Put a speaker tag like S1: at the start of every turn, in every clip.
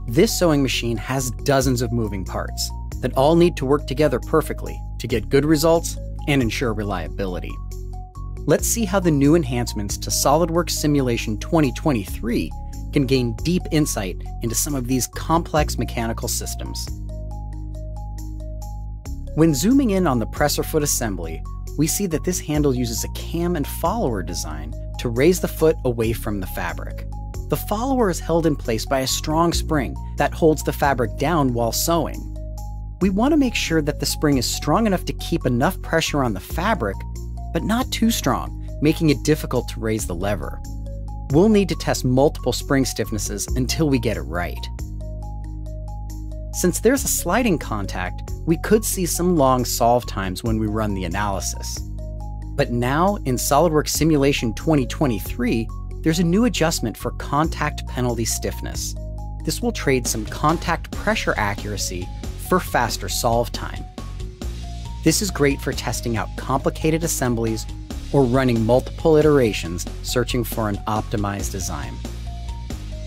S1: This sewing machine has dozens of moving parts that all need to work together perfectly to get good results and ensure reliability. Let's see how the new enhancements to SOLIDWORKS Simulation 2023 can gain deep insight into some of these complex mechanical systems. When zooming in on the presser foot assembly, we see that this handle uses a cam and follower design to raise the foot away from the fabric. The follower is held in place by a strong spring that holds the fabric down while sewing. We want to make sure that the spring is strong enough to keep enough pressure on the fabric, but not too strong, making it difficult to raise the lever. We'll need to test multiple spring stiffnesses until we get it right. Since there's a sliding contact, we could see some long solve times when we run the analysis. But now, in SOLIDWORKS Simulation 2023, there's a new adjustment for contact penalty stiffness. This will trade some contact pressure accuracy for faster solve time. This is great for testing out complicated assemblies or running multiple iterations searching for an optimized design.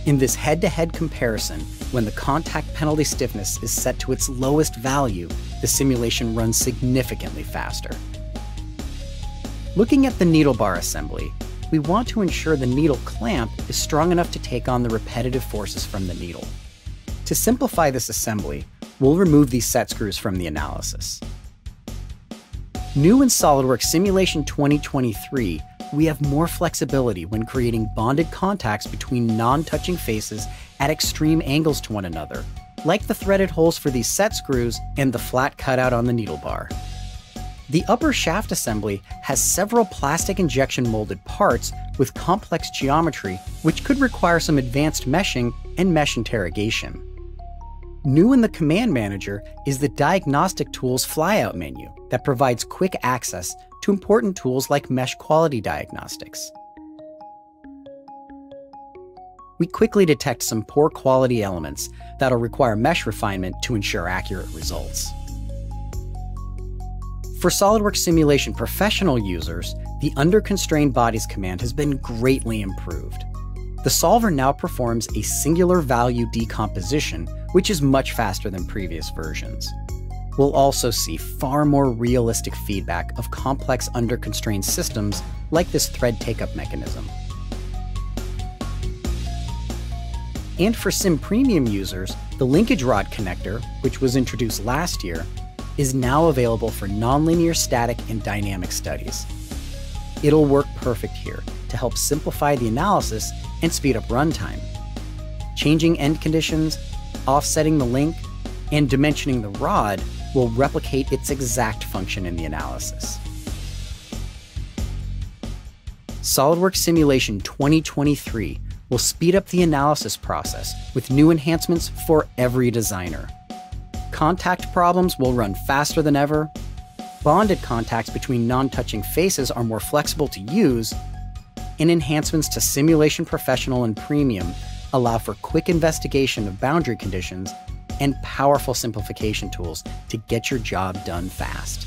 S1: In this head-to-head comparison, when the contact penalty stiffness is set to its lowest value, the simulation runs significantly faster. Looking at the needle bar assembly, we want to ensure the needle clamp is strong enough to take on the repetitive forces from the needle. To simplify this assembly, we'll remove these set screws from the analysis. New in SOLIDWORKS Simulation 2023, we have more flexibility when creating bonded contacts between non-touching faces at extreme angles to one another, like the threaded holes for these set screws and the flat cutout on the needle bar. The upper shaft assembly has several plastic injection molded parts with complex geometry, which could require some advanced meshing and mesh interrogation. New in the Command Manager is the Diagnostic Tools flyout menu that provides quick access to important tools like mesh quality diagnostics. We quickly detect some poor quality elements that'll require mesh refinement to ensure accurate results. For SOLIDWORKS Simulation professional users, the Underconstrained Bodies command has been greatly improved. The solver now performs a singular value decomposition, which is much faster than previous versions. We'll also see far more realistic feedback of complex under-constrained systems like this thread take-up mechanism. And for Sim Premium users, the linkage rod connector, which was introduced last year, is now available for nonlinear static and dynamic studies. It'll work perfect here to help simplify the analysis and speed up runtime. Changing end conditions, offsetting the link, and dimensioning the rod will replicate its exact function in the analysis. SOLIDWORKS Simulation 2023 will speed up the analysis process with new enhancements for every designer. Contact problems will run faster than ever, bonded contacts between non-touching faces are more flexible to use, and enhancements to Simulation Professional and Premium allow for quick investigation of boundary conditions and powerful simplification tools to get your job done fast.